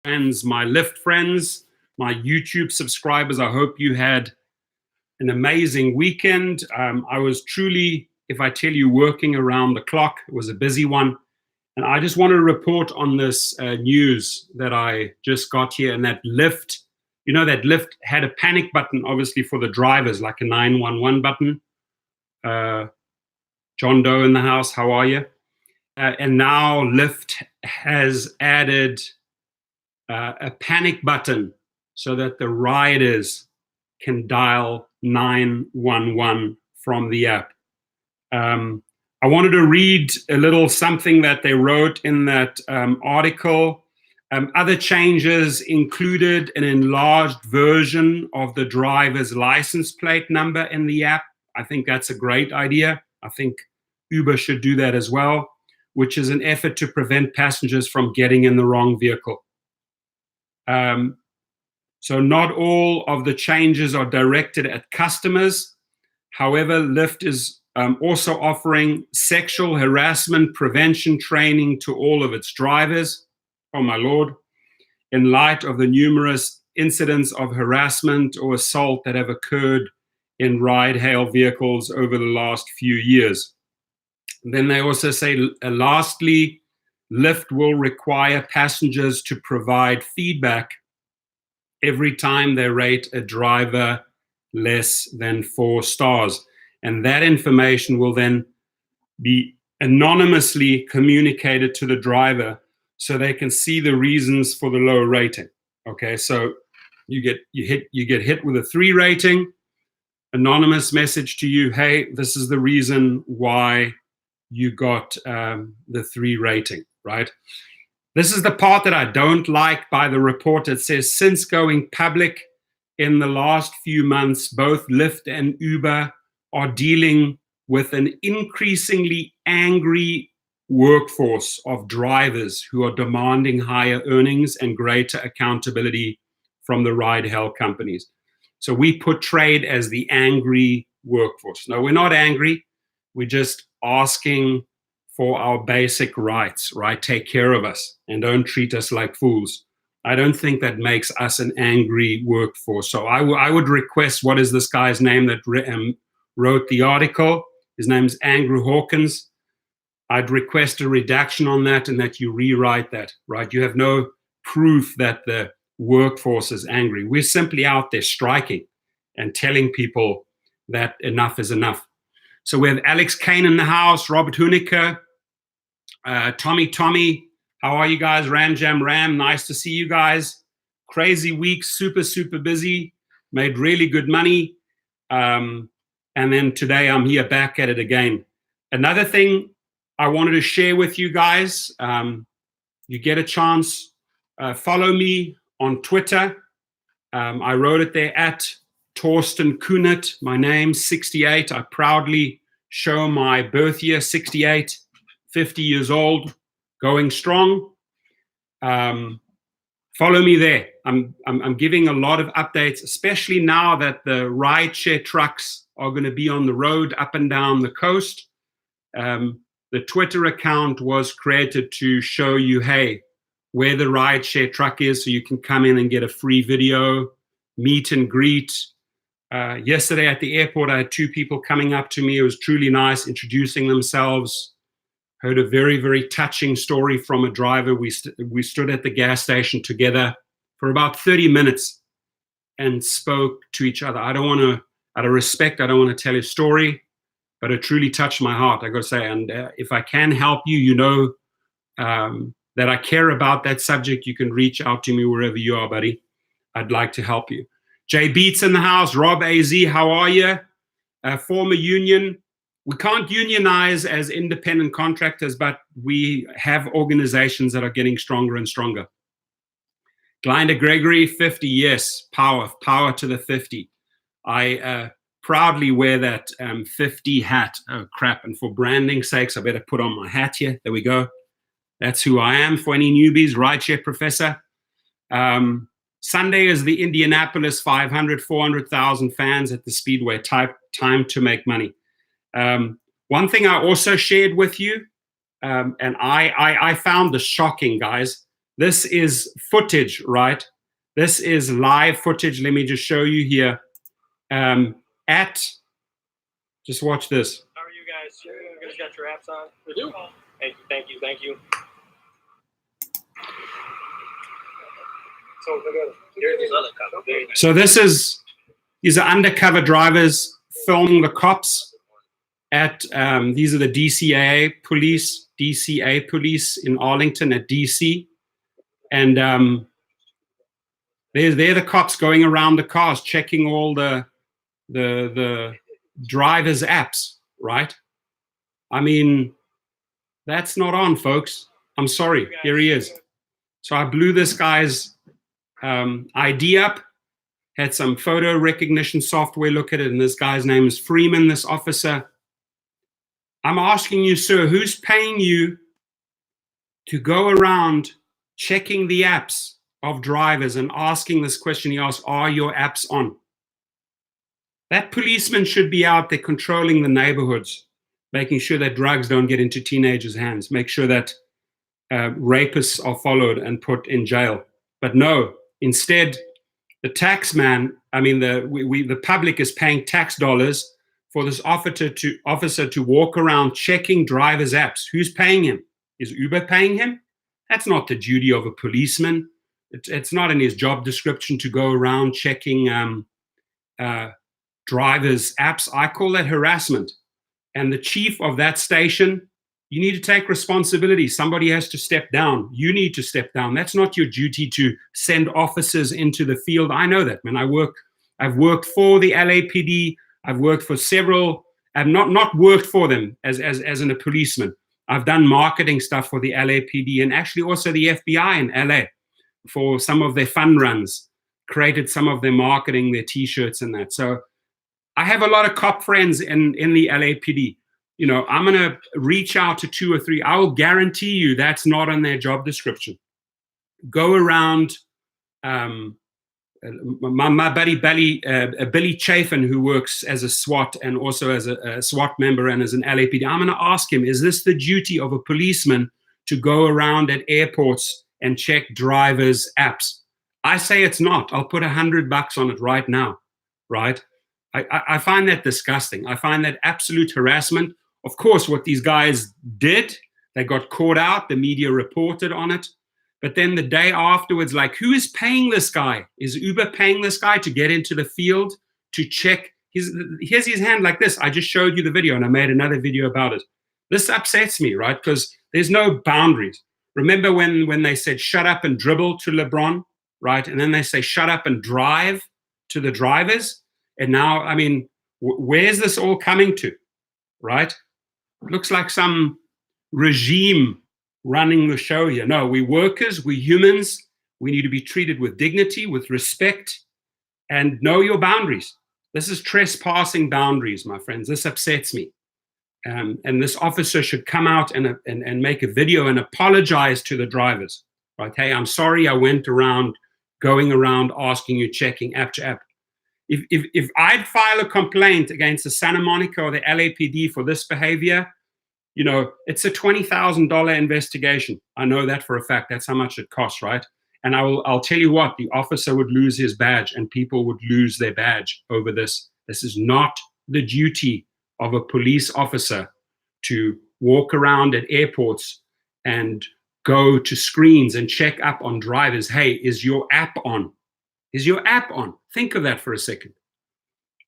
friends, my Lyft friends, my YouTube subscribers. I hope you had an amazing weekend. I was truly, if I tell you, working around the clock. It was a busy one. And I just want to report on this news that I just got here, and that Lyft, that Lyft had a panic button, obviously, for the drivers, like a 911 button. John Doe in the house, how are you? And now Lyft has added a panic button so that the riders can dial 911 from the app. I wanted to read a little something that they wrote in that article. Other changes included an enlarged version of the driver's license plate number in the app. I think that's a great idea. I think Uber should do that as well, which is an effort to prevent passengers from getting in the wrong vehicle. So not all of the changes are directed at customers. However, Lyft is also offering sexual harassment prevention training to all of its drivers. Oh my Lord. In light of the numerous incidents of harassment or assault that have occurred in ride-hail vehicles over the last few years. Then they also say, lastly, Lyft will require passengers to provide feedback every time they rate a driver less than 4 stars. And that information will then be anonymously communicated to the driver so they can see the reasons for the low rating. Okay, so you get hit with a 3 rating, anonymous message to you, hey, this is the reason why you got the 3 rating, right? This is the part that I don't like by the report. It says, since going public in the last few months, both Lyft and Uber are dealing with an increasingly angry workforce of drivers who are demanding higher earnings and greater accountability from the ride-hail companies. So we portrayed as the angry workforce. No, we're not angry. We're just asking for our basic rights, right? Take care of us and don't treat us like fools. I don't think that makes us an angry workforce. So I would request, what is this guy's name that wrote the article? His name's Andrew Hawkins. I'd request a redaction on that and that you rewrite that, right? You have no proof that the workforce is angry. We're simply out there striking and telling people that enough is enough. So we have Alex Kane in the house, Robert Hoonicker, Tommy, how are you guys? Ram Jam Ram, nice to see you guys. Crazy week, super busy, made really good money. And then today I'm here back at it again. Another thing I wanted to share with you guys, you get a chance, follow me on Twitter. I wrote it there at Torsten Kunert, my name, 68. I proudly show my birth year, 68, 50 years old, going strong. Follow me there. I'm giving a lot of updates, especially now that the rideshare trucks are going to be on the road up and down the coast. The Twitter account was created to show you, hey, where the rideshare truck is, so you can come in and get a free video, meet and greet. Yesterday at the airport, I had 2 people coming up to me. It was truly nice, introducing themselves. Heard a very touching story from a driver. We stood at the gas station together for about 30 minutes and spoke to each other. I don't want to, out of respect, I don't want to tell his story, but it truly touched my heart, I got to say. And if I can help you, you know that I care about that subject. You can reach out to me wherever you are, buddy. I'd like to help you. Jay Beats in the house. Rob AZ, how are you? Former union. We can't unionize as independent contractors, but we have organizations that are getting stronger and stronger. Glinda Gregory, 50, yes, power to the 50. I proudly wear that 50 hat. Oh, crap. And for branding sakes, I better put on my hat here. There we go. That's who I am. For any newbies, rideshare professor. Sunday is the Indianapolis 500, 400,000 fans at the Speedway. Time to make money. One thing I also shared with you, and I found this shocking, guys. This is footage, right? This is live footage. Let me just show you here. Just watch this. How are you guys? You guys got your apps on? We do. Thank you, thank you, thank you. So these are undercover drivers filming the cops at, these are the DCA police in Arlington at DC. And they're the cops going around the cars, checking all the drivers' apps, right? I mean, that's not on, folks. I'm sorry. Here he is. So I blew this guy's ID up, had some photo recognition software look at it, and this guy's name is Freeman, this officer. I'm asking you, sir, who's paying you to go around checking the apps of drivers and asking this question? He asked, are your apps on? That policeman should be out there controlling the neighborhoods, making sure that drugs don't get into teenagers' hands, make sure that rapists are followed and put in jail. But no, instead, the tax man, I mean, the public is paying tax dollars for this officer to walk around checking drivers' apps. Who's paying him? Is Uber paying him? That's not the duty of a policeman. It's not in his job description to go around checking drivers' apps. I call that harassment. And the chief of that station, you need to take responsibility. Somebody has to step down. You need to step down. That's not your duty to send officers into the field. I know that, man. I've worked for the LAPD. I've worked for several. I've not worked for them as a policeman. I've done marketing stuff for the LAPD and actually also the FBI in LA for some of their fun runs, created some of their marketing, their T-shirts and that. So I have a lot of cop friends in the LAPD. You know, I'm going to reach out to 2 or 3. I will guarantee you that's not on their job description. Go around. My buddy Billy Chafin, who works as a SWAT and also as a SWAT member and as an LAPD, I'm going to ask him, is this the duty of a policeman to go around at airports and check drivers' apps? I say it's not. I'll put $100 on it right now, right? I find that disgusting. I find that absolute harassment. Of course, what these guys did, they got caught out. The media reported on it. But then the day afterwards, like, who is paying this guy? Is Uber paying this guy to get into the field to check? Here's his hand like this. I just showed you the video and I made another video about it. This upsets me, right? Because there's no boundaries. Remember when they said, shut up and dribble to LeBron, right? And then they say, shut up and drive to the drivers. And now, I mean, where's this all coming to, right? It looks like some regime running the show here. No, we workers, we humans, we need to be treated with dignity, with respect, and know your boundaries. This is trespassing boundaries, my friends. This upsets me. And this officer should come out and make a video and apologize to the drivers, right? Hey, I'm sorry I went around, going around asking you, checking app to app. If I'd file a complaint against the Santa Monica or the LAPD for this behavior, you know, it's a $20,000 investigation. I know that for a fact. That's how much it costs, right? And I'll tell you what, the officer would lose his badge and people would lose their badge over this. This is not the duty of a police officer to walk around at airports and go to screens and check up on drivers. Hey, is your app on? Is your app on? Think of that for a second,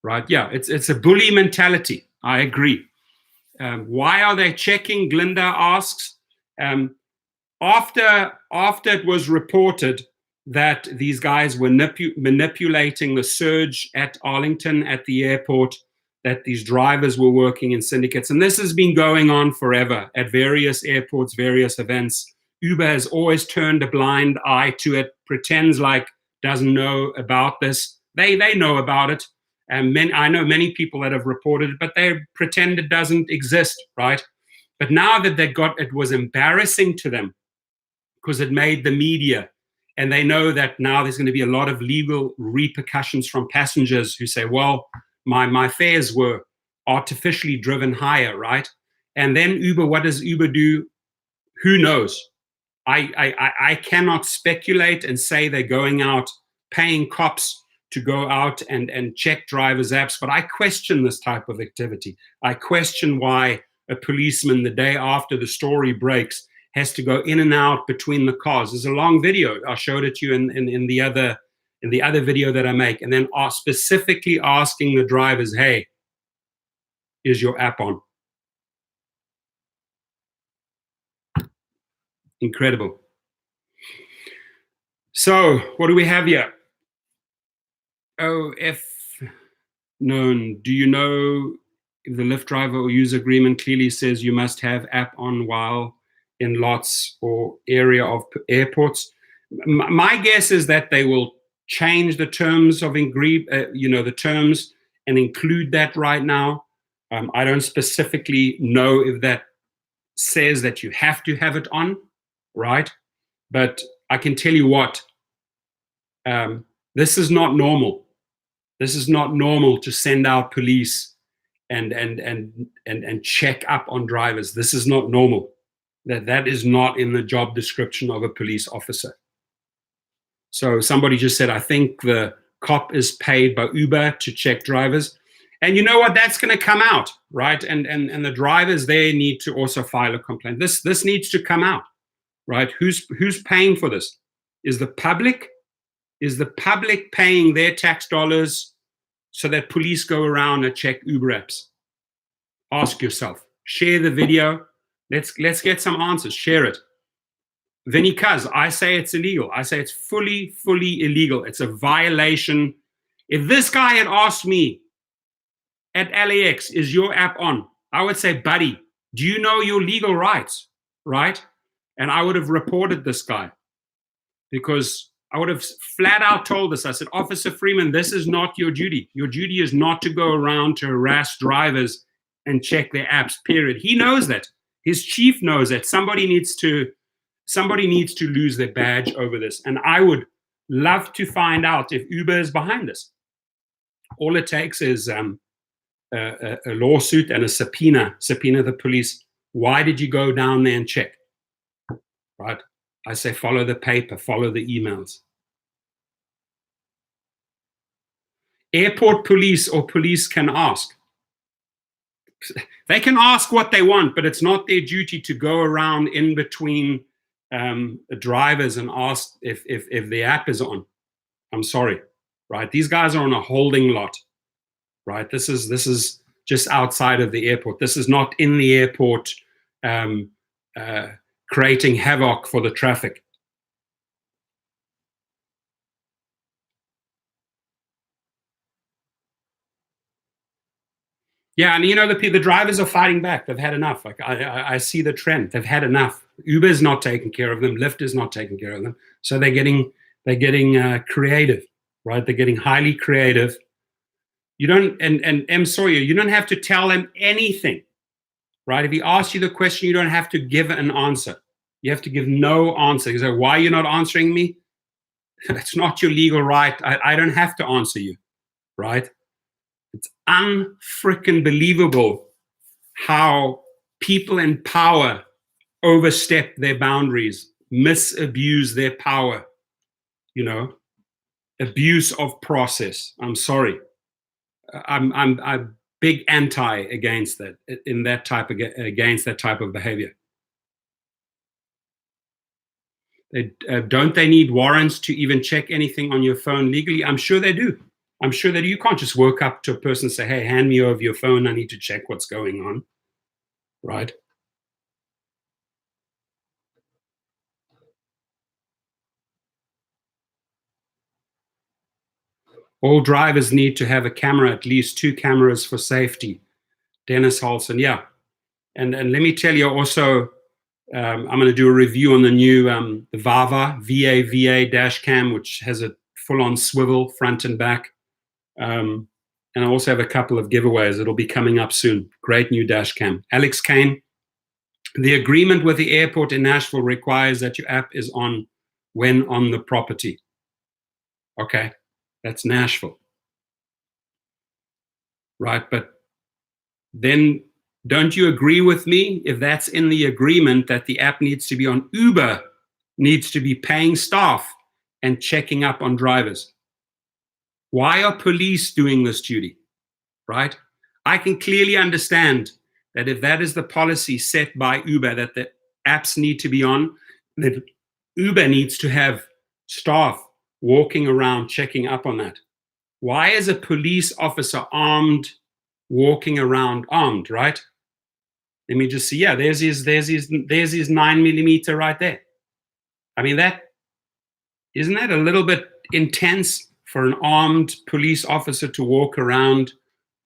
right? Yeah, it's a bully mentality. I agree. Why are they checking? Glinda asks. After it was reported that these guys were manipulating the surge at Arlington at the airport, that these drivers were working in syndicates, and this has been going on forever at various airports, various events. Uber has always turned a blind eye to it, pretends like doesn't know about this. They know about it. And I know many people that have reported it, but they pretend it doesn't exist, right? But now that it was embarrassing to them because it made the media, and they know that now there's going to be a lot of legal repercussions from passengers who say, well, my fares were artificially driven higher, right? And then Uber, what does Uber do? Who knows? I cannot speculate and say they're going out paying cops to go out and check drivers' apps, but I question this type of activity. I question why a policeman, the day after the story breaks, has to go in and out between the cars. There's a long video. I showed it to you in the other video that I make, and then specifically asking the drivers, hey, is your app on? Incredible. So what do we have here? OF known. Do you know if the Lyft driver or user agreement clearly says you must have app on while in lots or area of airports? My guess is that they will change the terms of the terms and include that right now. I don't specifically know if that says that you have to have it on, right? But I can tell you what, this is not normal. This is not normal to send out police and check up on drivers. This is not normal. That is not in the job description of a police officer. So somebody just said, I think the cop is paid by Uber to check drivers. And you know what? That's going to come out, right? And the drivers there need to also file a complaint. This needs to come out, right? Who's paying for this? Is the public? Is the public paying their tax dollars so that police go around and check Uber apps? Ask yourself. Share the video. Let's get some answers. Share it. Vinny Cuz, I say it's illegal. I say it's fully illegal. It's a violation. If this guy had asked me at LAX, is your app on? I would say, buddy, do you know your legal rights, right? And I would have reported this guy, because I would have flat out told this. I said, Officer Freeman, this is not your duty. Your duty is not to go around to harass drivers and check their apps, period. He knows that. His chief knows that. Somebody needs to lose their badge over this. And I would love to find out if Uber is behind this. All it takes is a lawsuit and a subpoena the police. Why did you go down there and check? Right? I say follow the paper, follow the emails. Airport police or police can ask. They can ask what they want, but it's not their duty to go around in between drivers and ask if the app is on. I'm sorry, right? These guys are on a holding lot, right? This is just outside of the airport. This is not in the airport creating havoc for the traffic. Yeah, and you know, the drivers are fighting back. They've had enough. Like I see the trend. They've had enough. Uber is not taking care of them. Lyft is not taking care of them. So they're getting creative, right? They're getting highly creative. You don't, and M. Sawyer, you don't have to tell them anything, right? If he asks you the question, you don't have to give an answer. You have to give no answer. You say, why are you not answering me? It's not your legal right. I don't have to answer you, right? It's unfreaking believable how people in power overstep their boundaries, misabuse their power, you know, abuse of process. I'm sorry. I'm big anti against that, against that type of behavior. Don't they need warrants to even check anything on your phone legally? I'm sure they do. I'm sure that you can't just walk up to a person and say, hey, hand me over your phone. I need to check what's going on, right? All drivers need to have a camera, at least 2 cameras for safety. Dennis Halson, yeah. And let me tell you also, I'm going to do a review on the new the VAVA, VAVA dash cam, which has a full-on swivel front and back. And I also have a couple of giveaways. It'll be coming up soon. Great new dash cam. Alex Kane, the agreement with the airport in Nashville requires that your app is on when on the property. Okay, that's Nashville. Right, but then don't you agree with me if that's in the agreement that the app needs to be on Uber needs to be paying staff and checking up on drivers. Why are police doing this duty, right? I can clearly understand that if that is the policy set by Uber, that the apps need to be on, that Uber needs to have staff walking around checking up on that. Why is a police officer walking around armed, right? Let me just see. Yeah, there's his 9mm right there. I mean, isn't that a little bit intense for an armed police officer to walk around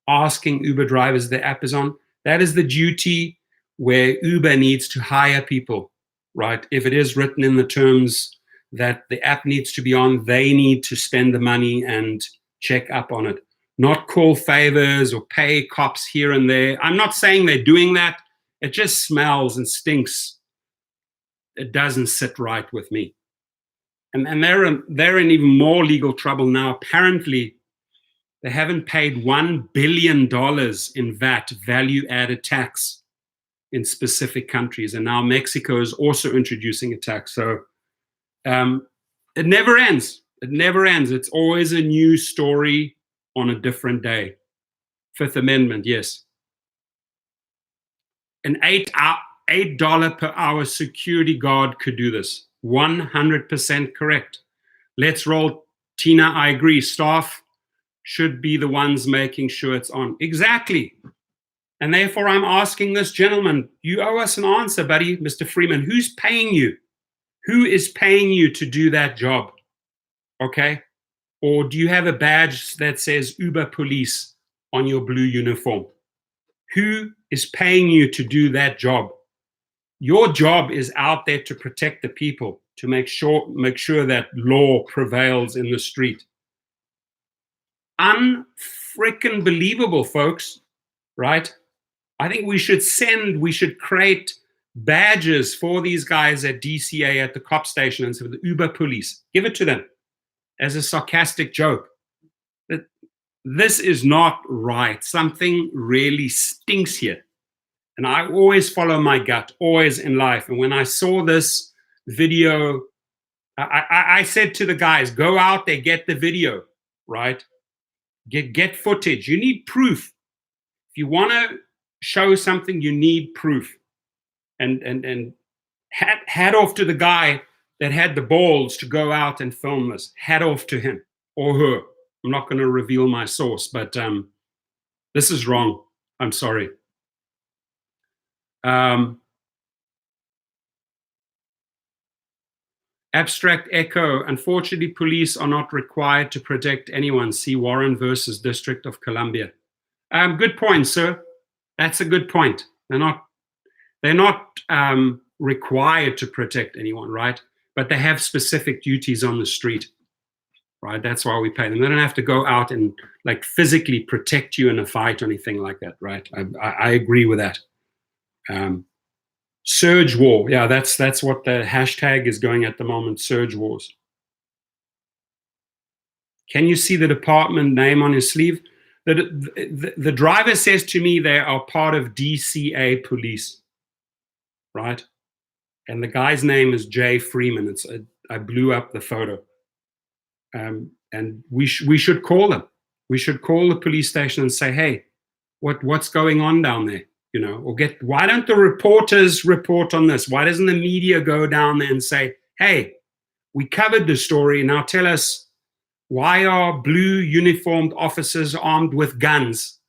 asking Uber drivers if the app is on? That is the duty where Uber needs to hire people, right? If it is written in the terms that the app needs to be on, they need to spend the money and check up on it, not call favors or pay cops here and there. I'm not saying they're doing that. It just smells and stinks. It doesn't sit right with me. And they're in even more legal trouble now. Apparently, they haven't paid $1 billion in VAT, value-added tax, in specific countries. And now Mexico is also introducing a tax. So it never ends. It never ends. It's always a new story on a different day. Fifth Amendment, yes. An $8 per hour security guard could do this. 100% correct. Let's roll. Tina, I agree. Staff should be the ones making sure it's on. Exactly. And therefore, I'm asking this gentleman, you owe us an answer, buddy, Mr. Freeman. Who's paying you? Who is paying you to do that job? Okay? Or do you have a badge that says Uber Police on your blue uniform? Who is paying you to do that job? Your job is out there to protect the people, to make sure that law prevails in the street. Unfreaking believable, folks, right? I think we should create badges for these guys at DCA, at the cop station, and so the Uber Police. Give it to them as a sarcastic joke. That this is not right. Something really stinks here. And I always follow my gut, always in life. And when I saw this video, I said to the guys, go out there, get the video, right? Get footage. You need proof. If you want to show something, you need proof. And hat off to the guy that had the balls to go out and film this. Hat off to him or her. I'm not going to reveal my source, but this is wrong. I'm sorry. Abstract Echo. Unfortunately, police are not required to protect anyone. See Warren versus District of Columbia. Good point, sir. That's a good point. They're not required to protect anyone, right? But they have specific duties on the street, right? That's why we pay them. They don't have to go out and like physically protect you in a fight or anything like that, right? I agree with that. Surge war. Yeah, that's what the hashtag is going at the moment, surge wars. Can you see the department name on his sleeve? The driver says to me they are part of DCA police, right? And the guy's name is Jay Freeman. I blew up the photo. And we should call them. We should call the police station and say, hey, what's going on down there? You know, or why don't the reporters report on this? Why doesn't the media go down there and say, hey, we covered the story, now tell us, why are blue uniformed officers armed with guns,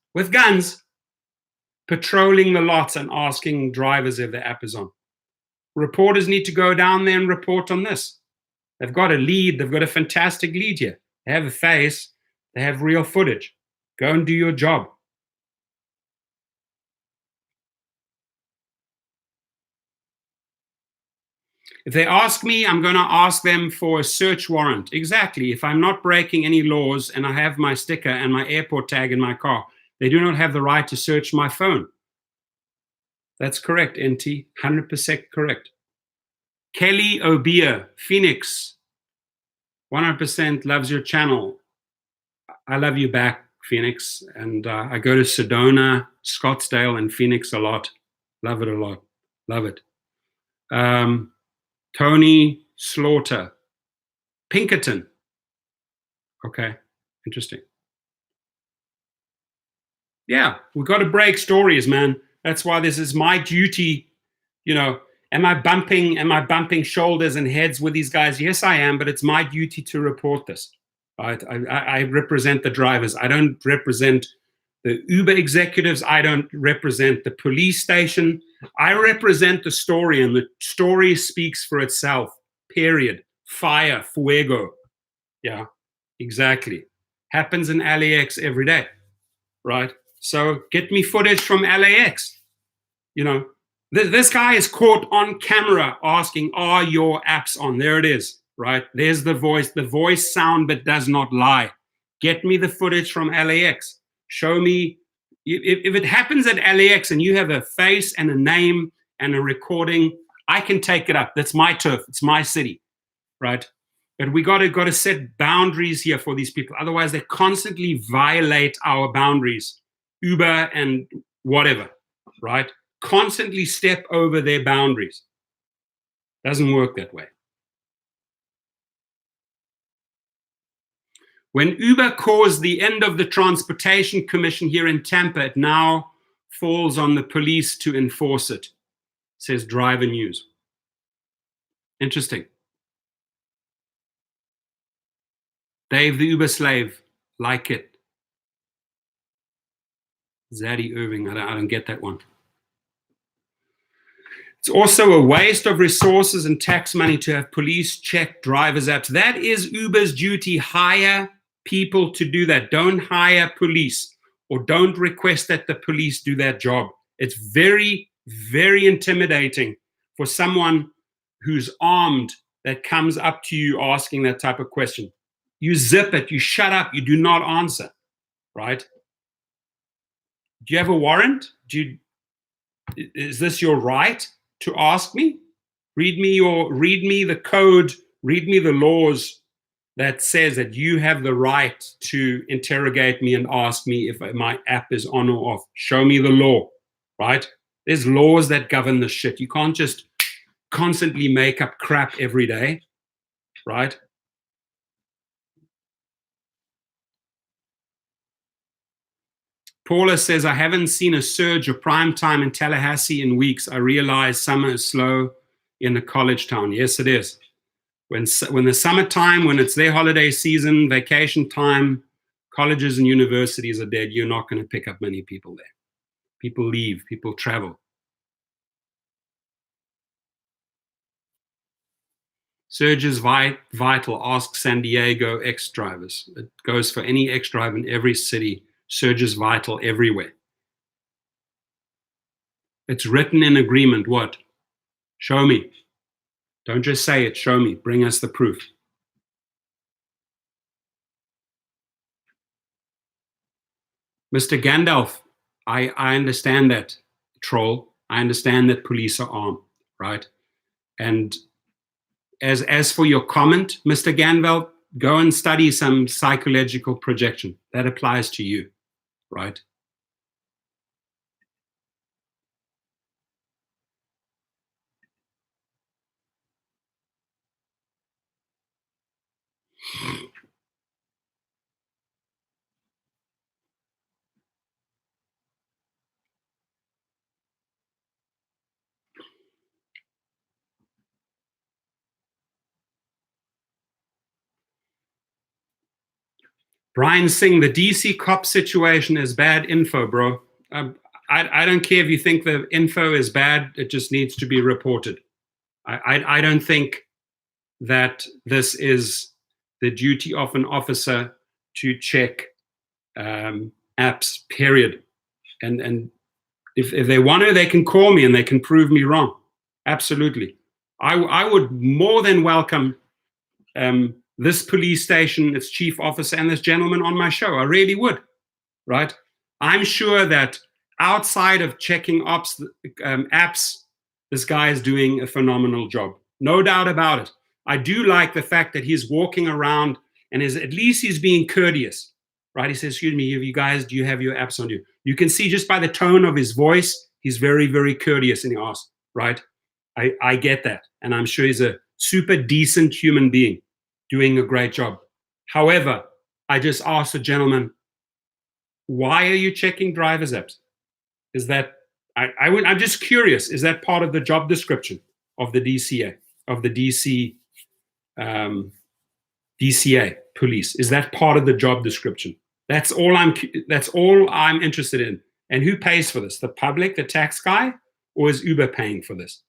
patrolling the lots and asking drivers if the app is on? Reporters need to go down there and report on this. They've got a lead. They've got a fantastic lead here. They have a face. They have real footage. Go and do your job. If they ask me, I'm going to ask them for a search warrant. Exactly. If I'm not breaking any laws and I have my sticker and my airport tag in my car, they do not have the right to search my phone. That's correct, NT. 100% correct. Kelly Obia, Phoenix. 100% loves your channel. I love you back, Phoenix. And I go to Sedona, Scottsdale, and Phoenix a lot. Love it a lot. Love it. Tony, slaughter. Pinkerton. Okay, interesting. Yeah, we've got to break stories, man. That's why this is my duty. You know, am I bumping shoulders and heads with these guys? Yes, I am, but it's my duty to report this. Right? I represent the drivers. I don't represent the Uber executives. I don't represent the police station. I represent the story, and the story speaks for itself. Period. Fire, fuego. Yeah, exactly. Happens in LAX every day, right? So get me footage from LAX. You know, this guy is caught on camera asking, "Are your apps on?" There it is, right? There's the voice sound that does not lie. Get me the footage from LAX. Show me if it happens at LAX and you have a face and a name and a recording, I can take it up. That's my turf. It's my city, right? But we got to set boundaries here for these people. Otherwise, they constantly violate our boundaries. Uber and whatever, right? Constantly step over their boundaries. Doesn't work that way. When Uber caused the end of the Transportation Commission here in Tampa, it now falls on the police to enforce it, says Driver News. Interesting. Dave the Uber slave, like it. Zadie Irving, I don't get that one. It's also a waste of resources and tax money to have police check drivers' apps. That is Uber's duty. Hire people to do that. Don't hire police, or don't request that the police do that job. It's very, very intimidating for someone who's armed that comes up to you asking that type of question. You zip it, you shut up, you do not answer, right? Do you have a warrant? Is this your right to ask me? Read me the code, read me the laws that says that you have the right to interrogate me and ask me if my app is on or off. Show me the law, right? There's laws that govern this shit. You can't just constantly make up crap every day, right? Paula says, I haven't seen a surge of prime time in Tallahassee in weeks. I realize summer is slow in a college town. Yes, it is. When the summertime, when it's their holiday season, vacation time, colleges and universities are dead, you're not going to pick up many people there. People leave, people travel. Surge is vital. Ask San Diego ex-drivers. It goes for any ex-driver in every city. Surge is vital everywhere. It's written in agreement. What? Show me. Don't just say it. Show me. Bring us the proof. Mr. Gandalf, I understand that, troll. I understand that police are armed, right? And as for your comment, Mr. Gandalf, go and study some psychological projection. That applies to you, right? Brian Singh, the DC cop situation is bad info, bro. I don't care if you think the info is bad. It just needs to be reported. I don't think that this is the duty of an officer to check apps, period. And if they want to, they can call me and they can prove me wrong. Absolutely. I would more than welcome this police station, its chief officer, and this gentleman on my show. I really would, right? I'm sure that outside of checking apps, this guy is doing a phenomenal job. No doubt about it. I do like the fact that he's walking around and at least he's being courteous, right? He says, excuse me, you guys, do you have your apps on you? You can see just by the tone of his voice, he's very, very courteous, and he asks, right? I get that. And I'm sure he's a super decent human being doing a great job. However, I just asked the gentleman, why are you checking driver's apps? Is that, I'm just curious, is that part of the job description of the DCA, of the DCA police? Is that part of the job description? That's all I'm interested in. And who pays for this? The public, the tax guy, or is Uber paying for this?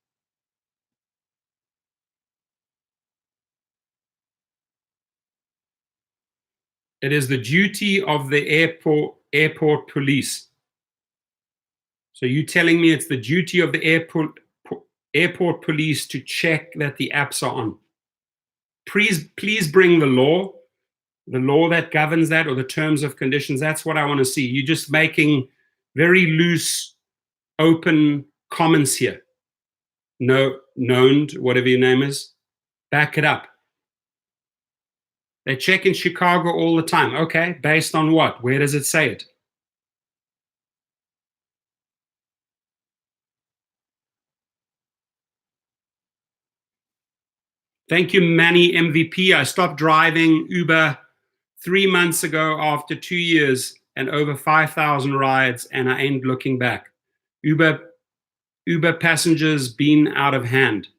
It is the duty of the airport police. So you're telling me it's the duty of the airport police to check that the apps are on. Please bring the law that governs that, or the terms of conditions. That's what I want to see. You're just making very loose, open comments here. No, known, whatever your name is. Back it up. They check in Chicago all the time. Okay, based on what? Where does it say it? Thank you, Manny MVP. I stopped driving Uber 3 months ago after 2 years and over 5,000 rides, and I ain't looking back. Uber passengers been out of hand.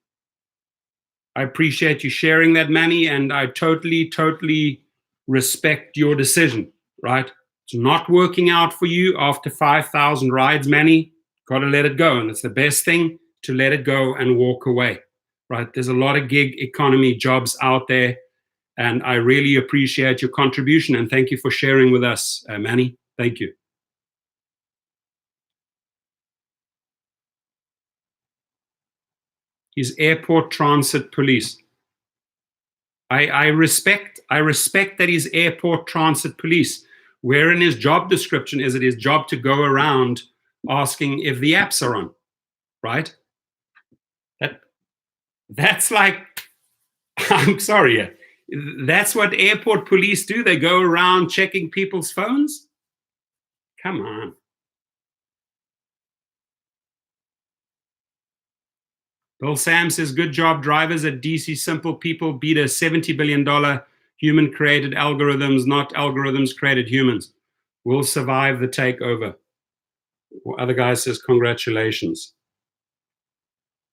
I appreciate you sharing that, Manny, and I totally respect your decision, right? It's not working out for you after 5,000 rides, Manny. Got to let it go, and it's the best thing to let it go and walk away, right? There's a lot of gig economy jobs out there, and I really appreciate your contribution, and thank you for sharing with us, Manny. Thank you. He's airport transit police. I respect that he's airport transit police. Where in his job description is it his job to go around asking if the apps are on, right? That's like, I'm sorry, that's what airport police do. They go around checking people's phones. Come on. Bill Sam says, good job, drivers at DC Simple People beat a $70 billion human-created algorithms, not algorithms created humans. We'll survive the takeover. Well, other guy says, congratulations.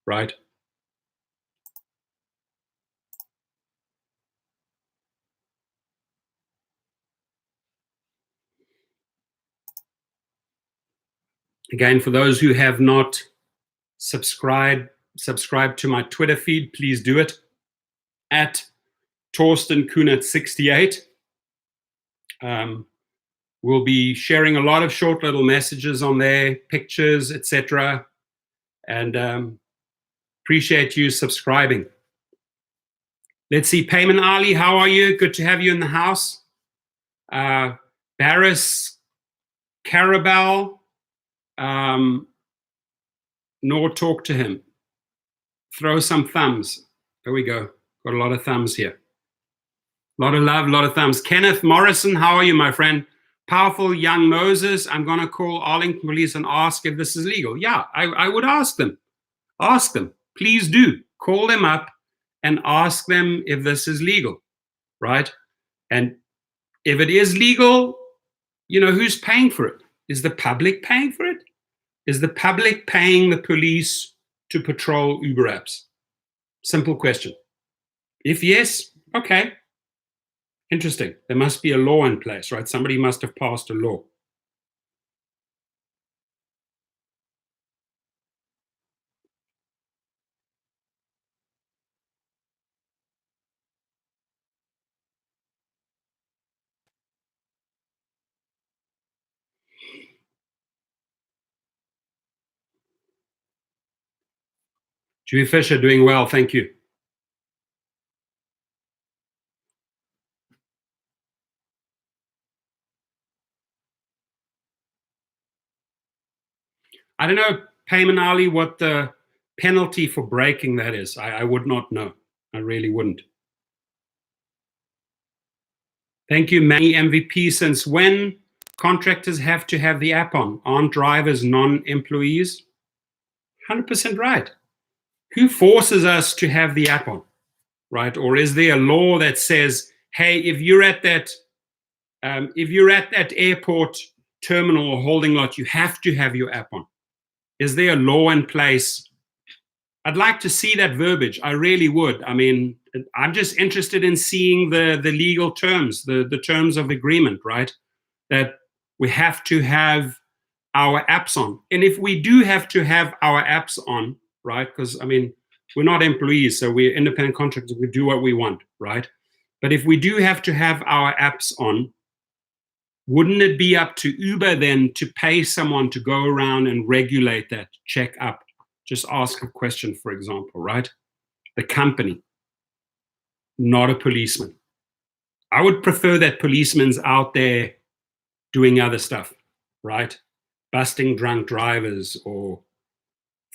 Right? Again, for those who have not subscribe to my Twitter feed, please do it at Torsten Kunert 68. We'll be sharing a lot of short little messages on there, pictures, etc. And appreciate you subscribing. Let's see, Payman Ali, how are you? Good to have you in the house. Barris Carabal, nor talk to him. Throw some thumbs. There we go. Got a lot of thumbs here. A lot of love, a lot of thumbs. Kenneth Morrison, how are you, my friend? Powerful Young Moses, I'm going to call Arlington Police and ask if this is legal. Yeah, I would ask them. Ask them. Please do. Call them up and ask them if this is legal, right? And if it is legal, you know, who's paying for it? Is the public paying for it? Is the public paying the police to patrol Uber apps? Simple question. If yes, okay. Interesting. There must be a law in place, right? Somebody must have passed a law. Julie Fisher, doing well, thank you. I don't know, Payman Ali, what the penalty for breaking that is. I would not know. I really wouldn't. Thank you, Manny MVP. Since when contractors have to have the app on? Aren't drivers non-employees? 100% right. Who forces us to have the app on? right? Or is there a law that says, hey, if you're at that airport terminal or holding lot, you have to have your app on? Is there a law in place? I'd like to see that verbiage. I really would. I mean, I'm just interested in seeing the legal terms, the terms of agreement, right? That we have to have our apps on. And if we do have to have our apps on, right? Because, I mean, we're not employees, so we're independent contractors. We do what we want, right? But if we do have to have our apps on, wouldn't it be up to Uber then to pay someone to go around and regulate that, check up, just ask a question, for example, right? The company, not a policeman. I would prefer that policeman's out there doing other stuff, right? Busting drunk drivers or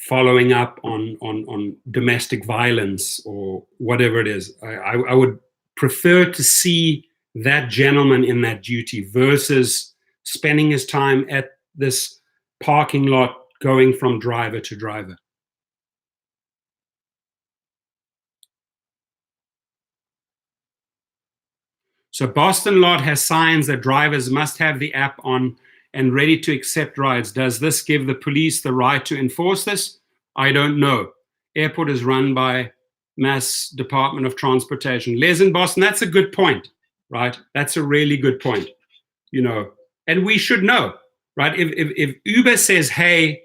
following up on domestic violence or whatever it is. I would prefer to see that gentleman in that duty versus spending his time at this parking lot going from driver to driver. So Boston Lot has signs that drivers must have the app on and ready to accept rides. Does this give the police the right to enforce this? I don't know. Airport is run by Mass Department of Transportation. Les in Boston, that's a good point, right? That's a really good point, you know, and we should know, right? If Uber says, hey,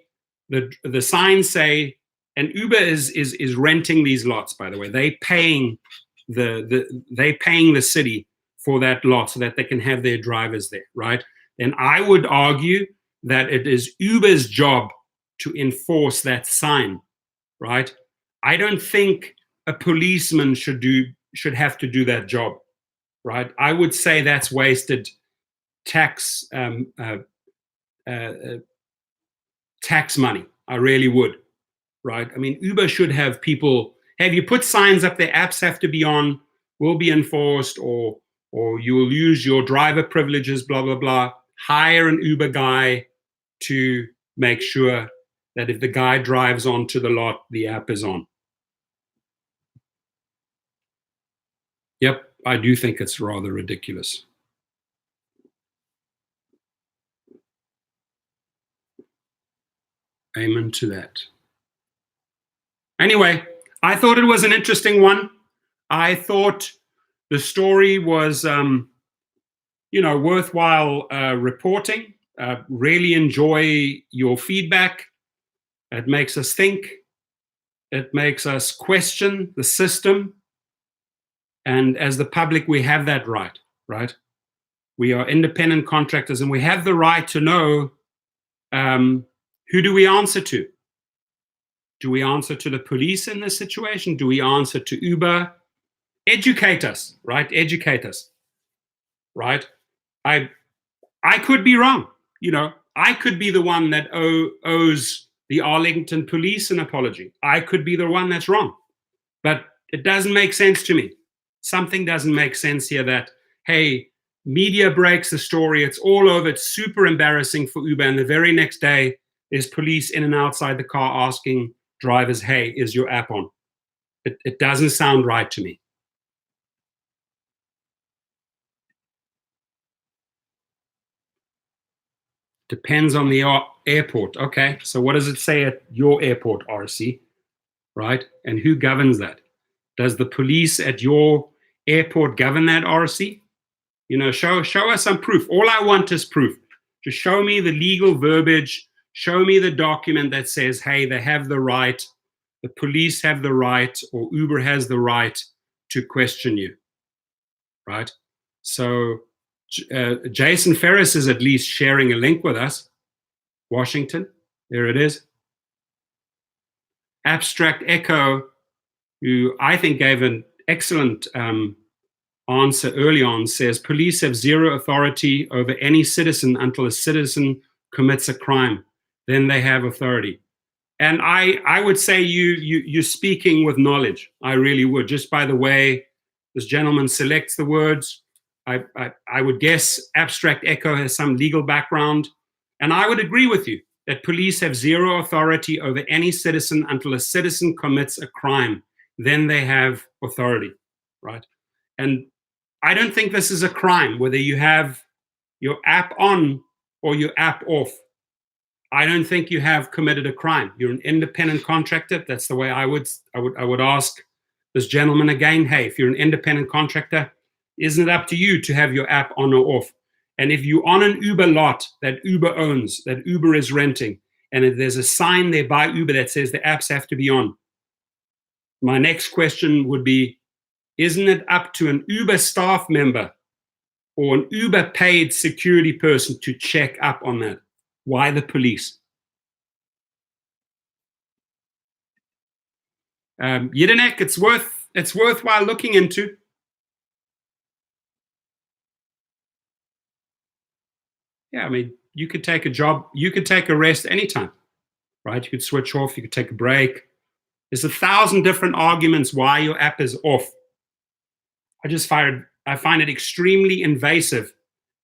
the signs say, and Uber is renting these lots, by the way, they paying the city for that lot so that they can have their drivers there, right? And I would argue that it is Uber's job to enforce that sign, right? I don't think a policeman should have to do that job, right? I would say that's wasted tax tax money. I really would, right? I mean, Uber should have people. Have you put signs up there? Apps have to be on, will be enforced, or you will use your driver privileges, blah, blah, blah. Hire an Uber guy to make sure that if the guy drives onto the lot, the app is on. Yep, I do think it's rather ridiculous. Amen to that. Anyway, I thought it was an interesting one. I thought the story was, worthwhile reporting. Really enjoy your feedback. It makes us think. It makes us question the system. And as the public, we have that right, right? We are independent contractors and we have the right to know who do we answer to? Do we answer to the police in this situation? Do we answer to Uber? Educate us, right? Educate us, right? I could be wrong. You know, I could be the one that owes the Arlington police an apology. I could be the one that's wrong. But it doesn't make sense to me. Something doesn't make sense here that, hey, media breaks the story. It's all over. It's super embarrassing for Uber. And the very next day, there's police in and outside the car asking drivers, hey, is your app on? It doesn't sound right to me. Depends on the airport. Okay, so what does it say at your airport, RC? Right? And who governs that? Does the police at your airport govern that, RC? You know, show us some proof. All I want is proof. Just show me the legal verbiage. Show me the document that says, hey, they have the right, the police have the right, or Uber has the right to question you, right? So Jason Ferris is at least sharing a link with us. Washington, there it is. Abstract Echo, who I think gave an excellent answer early on, says police have zero authority over any citizen until a citizen commits a crime. Then they have authority. And I would say you're speaking with knowledge. I really would, just by the way this gentleman selects the words. I would guess Abstract Echo has some legal background. And I would agree with you that police have zero authority over any citizen until a citizen commits a crime. Then they have authority. right? And I don't think this is a crime, whether you have your app on or your app off. I don't think you have committed a crime. You're an independent contractor. That's the way I would ask this gentleman again. Hey, if you're an independent contractor, isn't it up to you to have your app on or off? And if you're on an Uber lot that Uber owns, that Uber is renting, and if there's a sign there by Uber that says the apps have to be on, my next question would be, isn't it up to an Uber staff member or an Uber paid security person to check up on that? Why the police? Yidenek, it's worthwhile looking into. Yeah, I mean, you could take a job, you could take a rest anytime, right? You could switch off, you could take a break. There's 1,000 different arguments why your app is off. I find it extremely invasive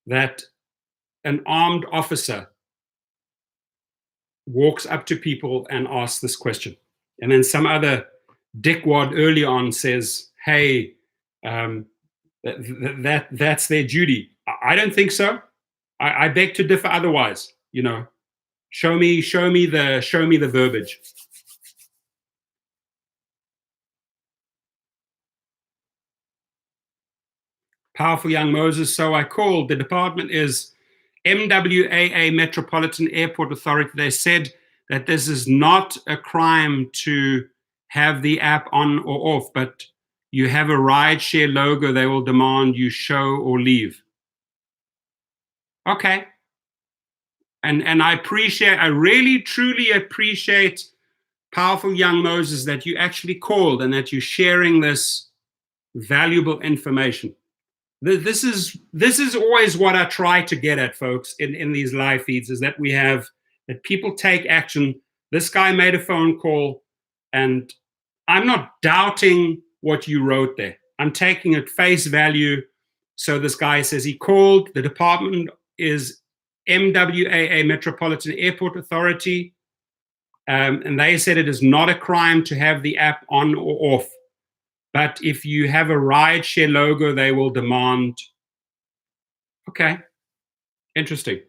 that an armed officer walks up to people and asks this question. And then some other dickwad early on says, hey, that's their duty. I don't think so. I beg to differ otherwise. You know, show me the verbiage. Powerful young Moses. So I called. The department is MWAA, Metropolitan Airport Authority. They said that this is not a crime to have the app on or off, but you have a rideshare logo, they will demand you show or leave. Okay. And I really, truly appreciate, powerful young Moses, that you actually called and that you're sharing this valuable information. This is always what I try to get at, folks, in these live feeds, is that that people take action. This guy made a phone call, and I'm not doubting what you wrote there. I'm taking it face value. So this guy says he called. The department is MWAA, Metropolitan Airport Authority, and they said it is not a crime to have the app on or off. But if you have a rideshare logo, they will demand. Okay, interesting.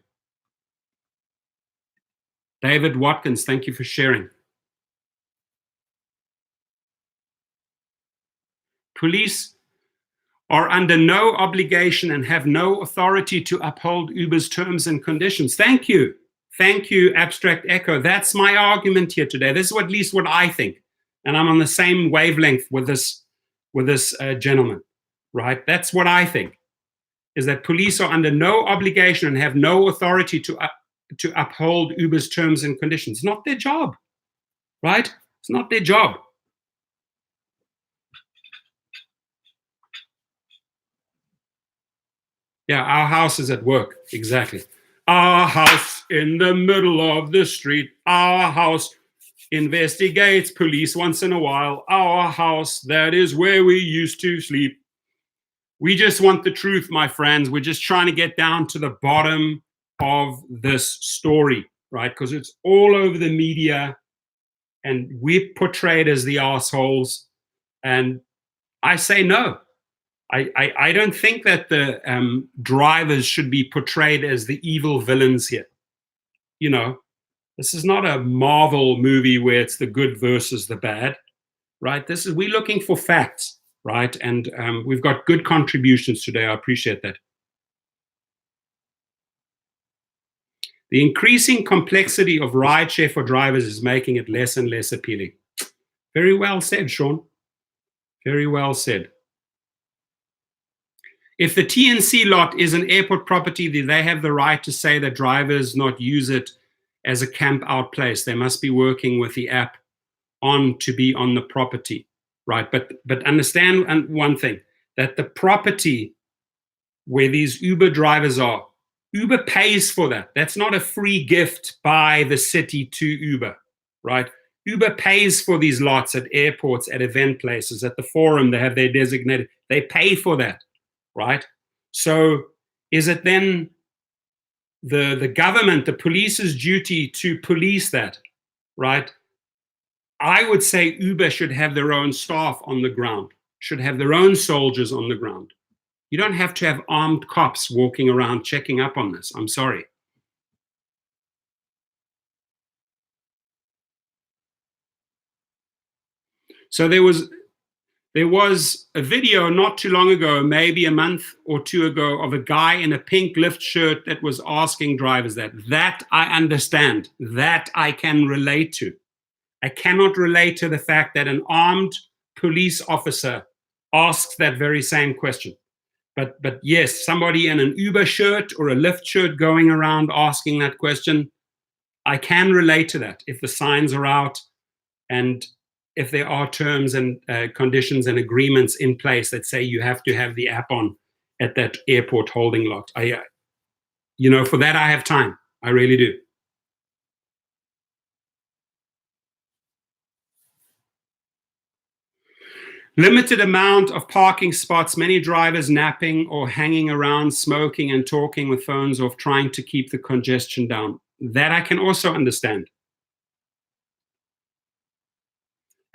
David Watkins, thank you for sharing. Police are under no obligation and have no authority to uphold Uber's terms and conditions. Thank you. Thank you, Abstract Echo. That's my argument here today. This is at least what I think. And I'm on the same wavelength with this gentleman, right? That's what I think, is that police are under no obligation and have no authority to uphold Uber's terms and conditions. It's not their job, right? It's not their job. Yeah, our house is at work, exactly. Our house in the middle of the street. Our house investigates police once in a while. Our house, that is where we used to sleep. We just want the truth, my friends. We're just trying to get down to the bottom of this story, right? Because it's all over the media, and we're portrayed as the assholes. And I say no. I don't think that the drivers should be portrayed as the evil villains here. You know, this is not a Marvel movie where it's the good versus the bad, right? We're looking for facts, right? And we've got good contributions today. I appreciate that. The increasing complexity of rideshare for drivers is making it less and less appealing. Very well said, Sean. Very well said. If the TNC lot is an airport property, then they have the right to say that drivers not use it as a camp out place. They must be working with the app on to be on the property, right? But understand one thing, that the property where these Uber drivers are, Uber pays for that. That's not a free gift by the city to Uber, right? Uber pays for these lots at airports, at event places, at the forum. They have their designated, they pay for that, right? So is it then the government, the police's duty to police that, right? I would say Uber should have their own staff on the ground should have their own soldiers on the ground. You don't have to have armed cops walking around checking up on this. I'm sorry. So there was a video not too long ago, maybe a month or two ago, of a guy in a pink Lyft shirt that was asking drivers that. That I understand. That I can relate to. I cannot relate to the fact that an armed police officer asks that very same question. But yes, somebody in an Uber shirt or a Lyft shirt going around asking that question, I can relate to that if the signs are out and if there are terms and conditions and agreements in place that say you have to have the app on at that airport holding lot. For that I have time. I really do. Limited amount of parking spots, many drivers napping or hanging around, smoking and talking with phones off, trying to keep the congestion down. That I can also understand.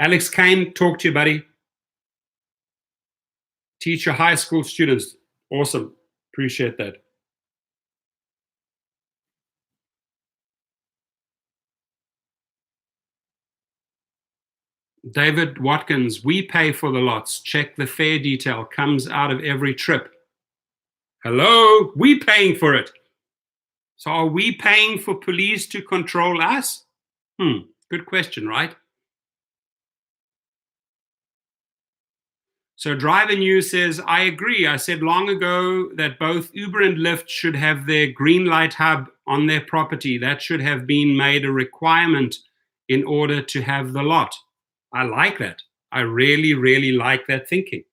Alex Kane, talk to you, buddy. Teach your high school students. Awesome. Appreciate that. David Watkins, we pay for the lots. Check the fare detail. Comes out of every trip. Hello? We paying for it. So are we paying for police to control us? Good question, right? So Driver News says, I agree. I said long ago that both Uber and Lyft should have their green light hub on their property. That should have been made a requirement in order to have the lot. I like that. I really, really like that thinking.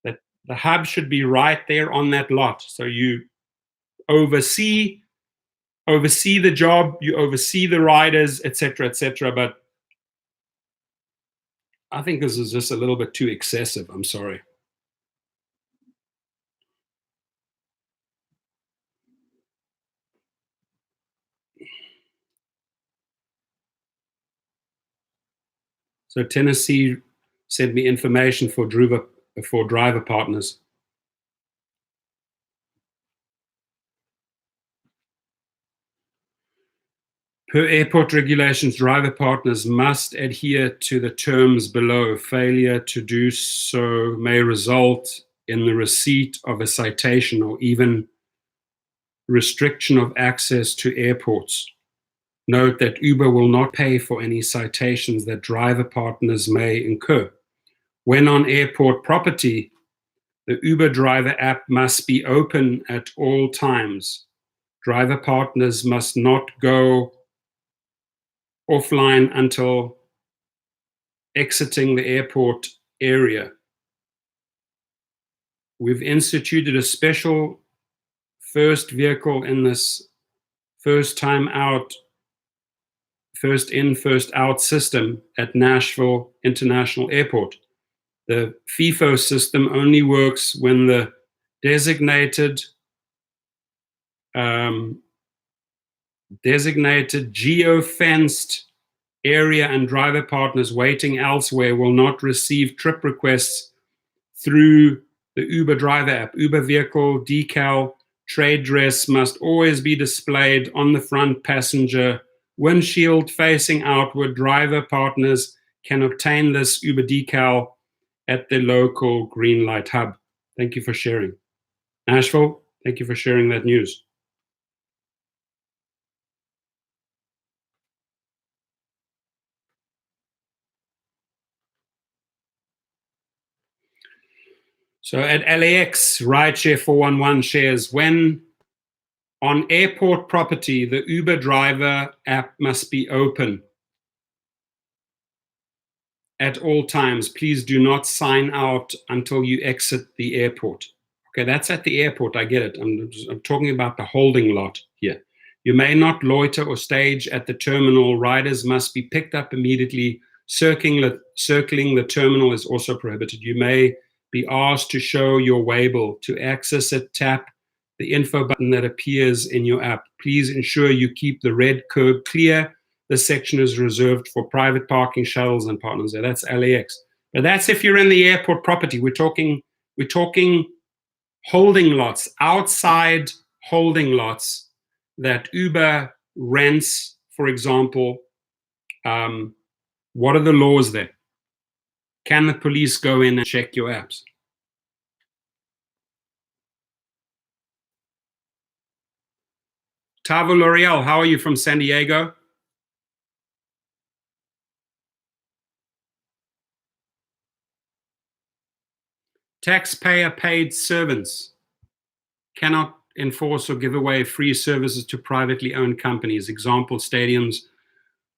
That the hub should be right there on that lot. So you oversee the job, you oversee the riders, etc., etc. But I think this is just a little bit too excessive. I'm sorry. So Tennessee sent me information for driver partners. Per airport regulations, driver partners must adhere to the terms below. Failure to do so may result in the receipt of a citation or even restriction of access to airports. Note that Uber will not pay for any citations that driver partners may incur. When on airport property, the Uber driver app must be open at all times. Driver partners must not go offline until exiting the airport area. We've instituted a special first vehicle in this first time out, first in, first out system at Nashville International Airport. The FIFO system only works when the designated geo-fenced area and driver partners waiting elsewhere will not receive trip requests through the Uber driver app. Uber vehicle decal trade dress must always be displayed on the front passenger windshield facing outward. Driver partners can obtain this Uber decal at the local green light hub. Thank you for sharing. Nashville, thank you for sharing that news. So at LAX, Rideshare 411 shares, when on airport property, the Uber driver app must be open at all times. Please do not sign out until you exit the airport. Okay, that's at the airport, I get it. I'm talking about the holding lot here. You may not loiter or stage at the terminal. Riders must be picked up immediately. Circling the terminal is also prohibited. You may be asked to show your waybill. To access it, tap the info button that appears in your app. Please ensure you keep the red curb clear. This section is reserved for private parking, shuttles, and partners. That's LAX. But that's if you're in the airport property. We're talking holding lots, outside holding lots that Uber rents, for example. What are the laws there? Can the police go in and check your apps? Tavo L'Oreal, how are you from San Diego? Taxpayer paid servants cannot enforce or give away free services to privately owned companies. Example, stadiums,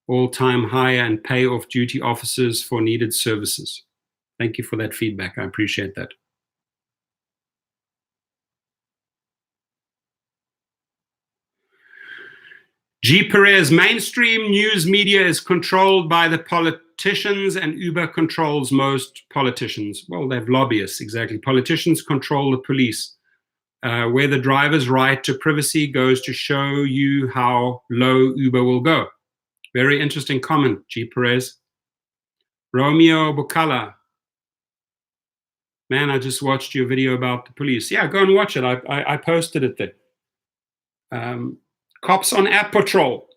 all-time hire and pay off-duty officers for needed services. Thank you for that feedback. I appreciate that. G. Perez, mainstream news media is controlled by the politicians and Uber controls most politicians. Well, they have lobbyists, exactly. Politicians control the police. Where the driver's right to privacy goes to show you how low Uber will go. Very interesting comment, G. Perez. Romeo Bukala. Man, I just watched your video about the police. Yeah, go and watch it. I posted it there. Cops on app patrol.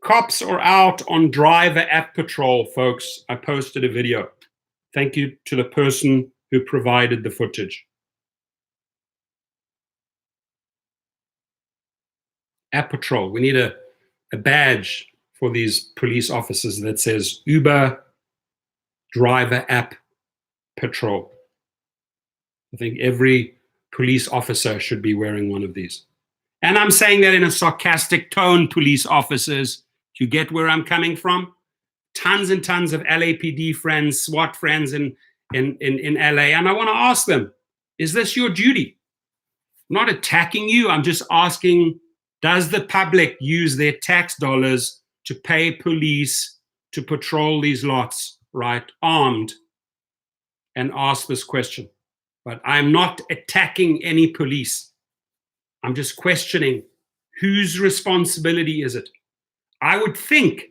Cops are out on driver app patrol, folks. I posted a video. Thank you to the person who provided the footage. App patrol. We need a badge for these police officers that says Uber driver app patrol. I think every police officer should be wearing one of these. And I'm saying that in a sarcastic tone, police officers. Do you get where I'm coming from? Tons and tons of LAPD friends, SWAT friends in LA. And I want to ask them, is this your duty? I'm not attacking you. I'm just asking, does the public use their tax dollars to pay police to patrol these lots, right, armed, and ask this question? But I'm not attacking any police. I'm just questioning whose responsibility is it? I would think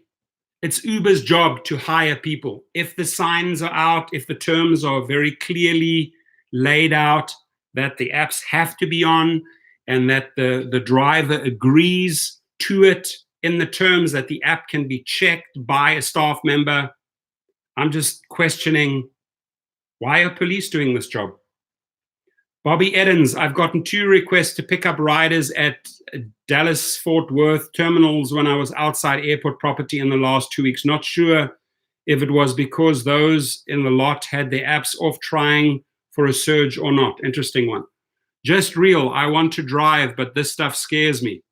it's Uber's job to hire people. If the signs are out, if the terms are very clearly laid out, that the apps have to be on, and that the driver agrees to it in the terms that the app can be checked by a staff member, I'm just questioning, why are police doing this job? Bobby Edens, I've gotten 2 requests to pick up riders at Dallas Fort Worth terminals when I was outside airport property in the last 2 weeks. Not sure if it was because those in the lot had their apps off trying for a surge or not. Interesting one. Just real, I want to drive, but this stuff scares me.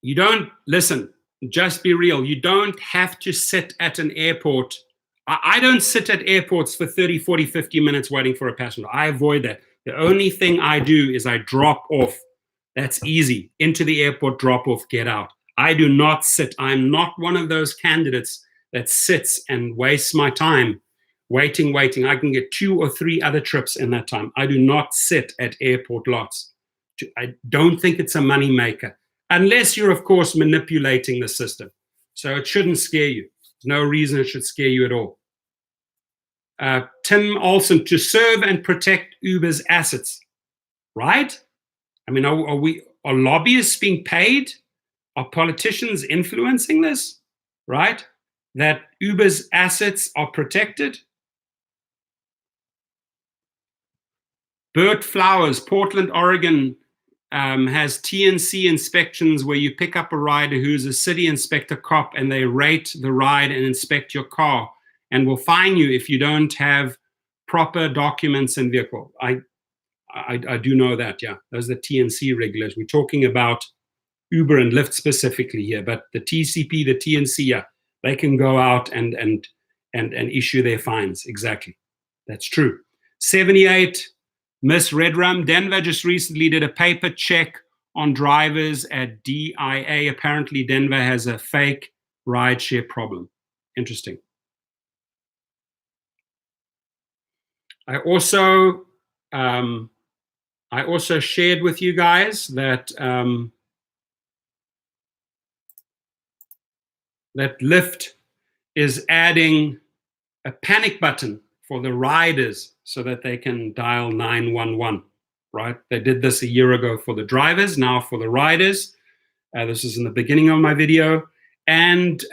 You don't, listen, just be real. You don't have to sit at an airport. I don't sit at airports for 30, 40, 50 minutes waiting for a passenger. I avoid that. The only thing I do is I drop off. That's easy. Into the airport, drop off, get out. I do not sit. I'm not one of those candidates that sits and wastes my time waiting. I can get 2 or 3 other trips in that time. I do not sit at airport lots. I don't think it's a money maker, unless you're, of course, manipulating the system. So it shouldn't scare you. There's no reason it should scare you at all. Tim Olson, to serve and protect Uber's assets, right? I mean, are lobbyists being paid? Are politicians influencing this, right? That Uber's assets are protected? Bert Flowers, Portland, Oregon, has TNC inspections where you pick up a rider who's a city inspector cop and they rate the ride and inspect your car and will fine you if you don't have proper documents and vehicle. I do know that, yeah. Those are the TNC regulators. We're talking about Uber and Lyft specifically here, but the TCP, the TNC, yeah, they can go out and issue their fines. Exactly. That's true. 78, Miss Redrum, Denver just recently did a paper check on drivers at DIA. Apparently, Denver has a fake rideshare problem. Interesting. I also shared with you guys that that Lyft is adding a panic button for the riders so that they can dial 911, right? They did this a year ago for the drivers, now for the riders. This is in the beginning of my video. And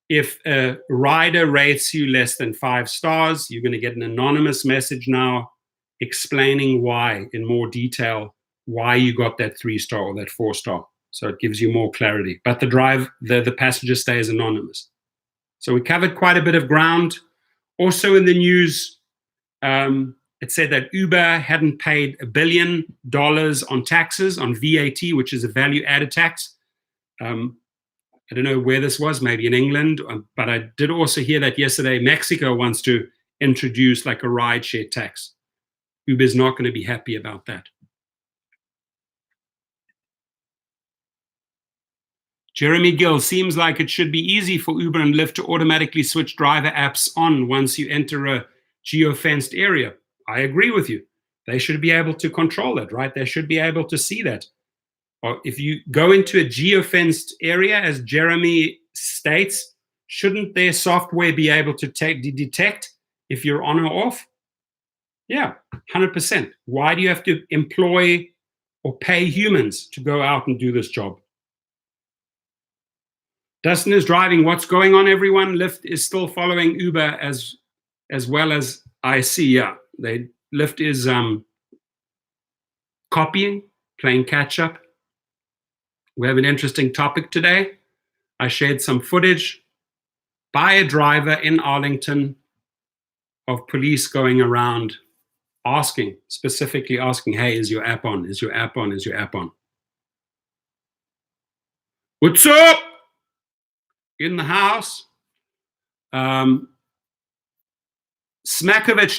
if a rider rates you less than 5 stars, you're going to get an anonymous message now explaining why, in more detail, why you got that 3-star or that 4-star. So it gives you more clarity. But the passenger stays anonymous. So we covered quite a bit of ground. Also in the news, it said that Uber hadn't paid $1 billion on taxes, on VAT, which is a value-added tax. I don't know where this was, maybe in England, but I did also hear that yesterday Mexico wants to introduce like a rideshare tax. Uber's not going to be happy about that. Jeremy Gill, seems like it should be easy for Uber and Lyft to automatically switch driver apps on once you enter a geo-fenced area. I agree with you. They should be able to control it, right? They should be able to see that. Or if you go into a geo-fenced area, as Jeremy states, shouldn't their software be able to detect if you're on or off? Yeah, 100%. Why do you have to employ or pay humans to go out and do this job? Dustin is driving. What's going on, everyone? Lyft is still following Uber as well as I see. Yeah, Lyft is copying, playing catch up. We have an interesting topic today. I shared some footage by a driver in Arlington of police going around specifically asking, hey, is your app on? Is your app on? Is your app on? What's up? In the house. Smakovich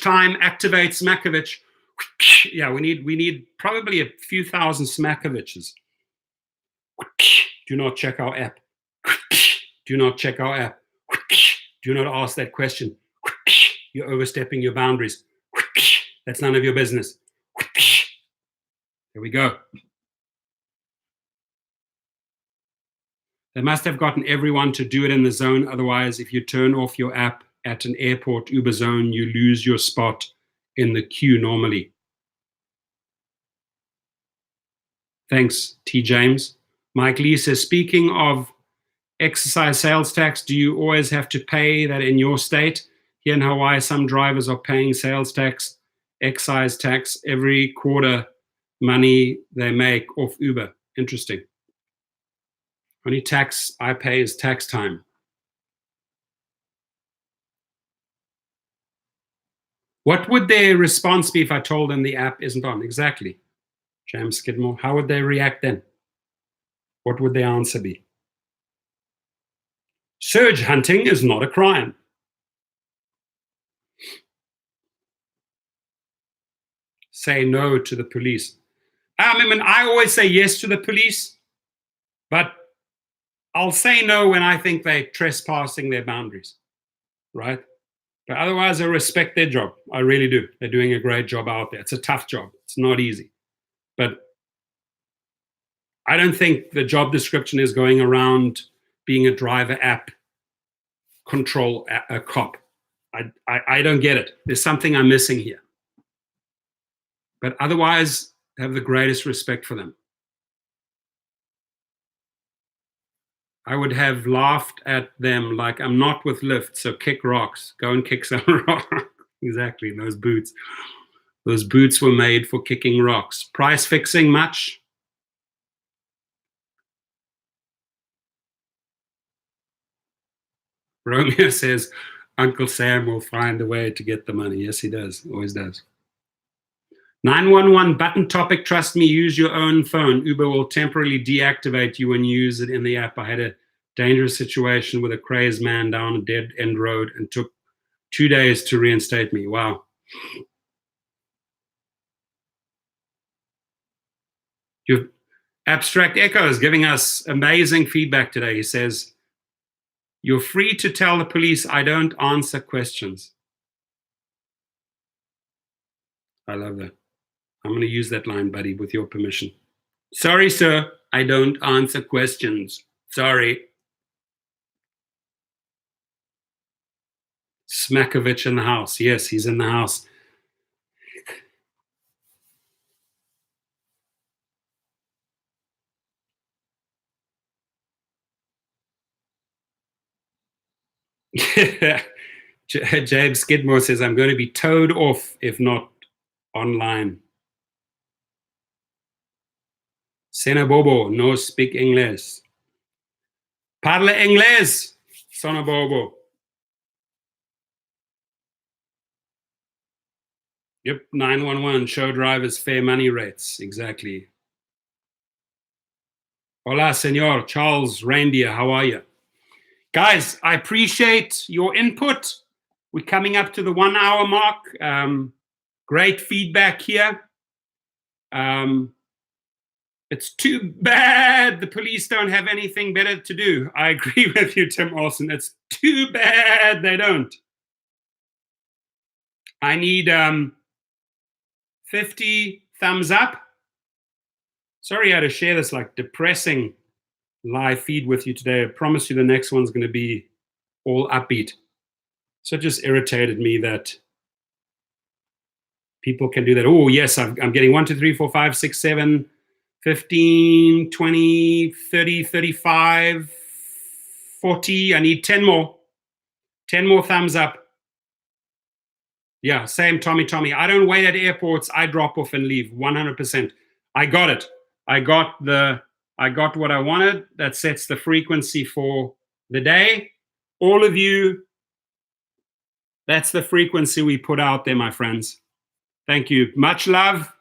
time, activate Smakovich. Yeah, we need probably a few thousand Smakoviches. Do not check our app. Do not check our app. Do not ask that question. You're overstepping your boundaries. That's none of your business. There we go. They must have gotten everyone to do it in the zone. Otherwise, if you turn off your app at an airport Uber zone, you lose your spot in the queue normally. Thanks, T. James. Mike Lee says, speaking of exercise sales tax, do you always have to pay that in your state? Here in Hawaii, some drivers are paying sales tax, excise tax every quarter money they make off Uber. Interesting. Only tax I pay is tax time. What would their response be if I told them the app isn't on? Exactly. James Skidmore. How would they react then? What would their answer be? Surge hunting is not a crime. Say no to the police. I always say yes to the police, but I'll say no when I think they're trespassing their boundaries, right? But otherwise, I respect their job. I really do. They're doing a great job out there. It's a tough job. It's not easy. But I don't think the job description is going around being a driver app control a cop. I don't get it. There's something I'm missing here. But otherwise, I have the greatest respect for them. I would have laughed at them like, I'm not with Lyft, so kick rocks. Go and kick some rocks. Exactly, those boots. Those boots were made for kicking rocks. Price fixing much? Romeo says, Uncle Sam will find a way to get the money. Yes, he does. Always does. 911 button topic, trust me, use your own phone. Uber will temporarily deactivate you when you use it in the app. I had a dangerous situation with a crazed man down a dead end road and took 2 days to reinstate me. Wow. Your Abstract Echo is giving us amazing feedback today. He says, you're free to tell the police I don't answer questions. I love that. I'm going to use that line, buddy, with your permission. Sorry, sir, I don't answer questions. Sorry. Smakovich in the house. Yes, he's in the house. Jabe Skidmore says, I'm going to be towed off if not online. Sena Bobo, no speak English. Parle English, Sona Bobo. Yep, 911, show drivers fair money rates. Exactly. Hola, senor. Charles Reindeer, how are you? Guys, I appreciate your input. We're coming up to the 1 hour mark. Great feedback here. It's too bad the police don't have anything better to do. I agree with you, Tim Olsen. It's too bad they don't. I need 50 thumbs up. Sorry I had to share this like depressing live feed with you today. I promise you the next one's going to be all upbeat. So it just irritated me that people can do that. Oh, yes, I'm getting 1, 2, 3, 4, 5, 6, 7, 15, 20, 30, 35, 40. I need 10 more. 10 more thumbs up. Yeah, same Tommy. I don't wait at airports. I drop off and leave 100%. I got it. I got what I wanted. That sets the frequency for the day. All of you, that's the frequency we put out there, my friends. Thank you. Much love.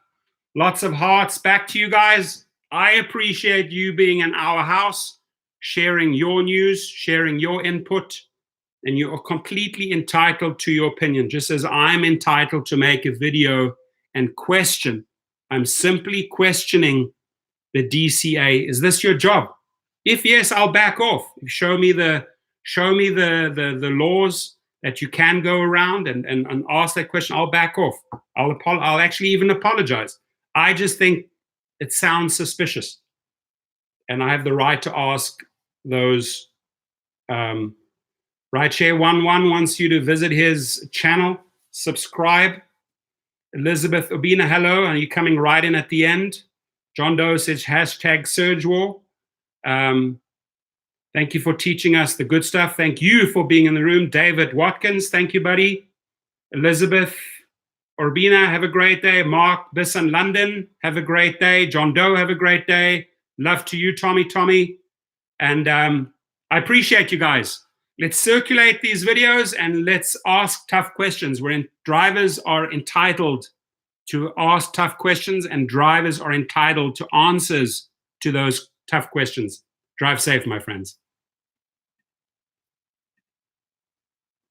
Lots of hearts. Back to you guys. I appreciate you being in our house, sharing your news, sharing your input, and you are completely entitled to your opinion, just as I'm entitled to make a video and question. I'm simply questioning the DCA. Is this your job? If yes, I'll back off. Show me the laws that you can go around and ask that question. I'll back off. I'll actually even apologize. I just think it sounds suspicious, and I have the right to ask those. Rideshare11 wants you to visit his channel, subscribe. Elizabeth Obina, hello. Are you coming right in at the end? John Doe says hashtag Surge War. Thank you for teaching us the good stuff. Thank you for being in the room. David Watkins, thank you, buddy. Elizabeth Urbina, have a great day. Mark Bisson, London, have a great day. John Doe, have a great day. Love to you, Tommy. And I appreciate you guys. Let's circulate these videos and let's ask tough questions. Drivers are entitled to ask tough questions, and drivers are entitled to answers to those tough questions. Drive safe, my friends.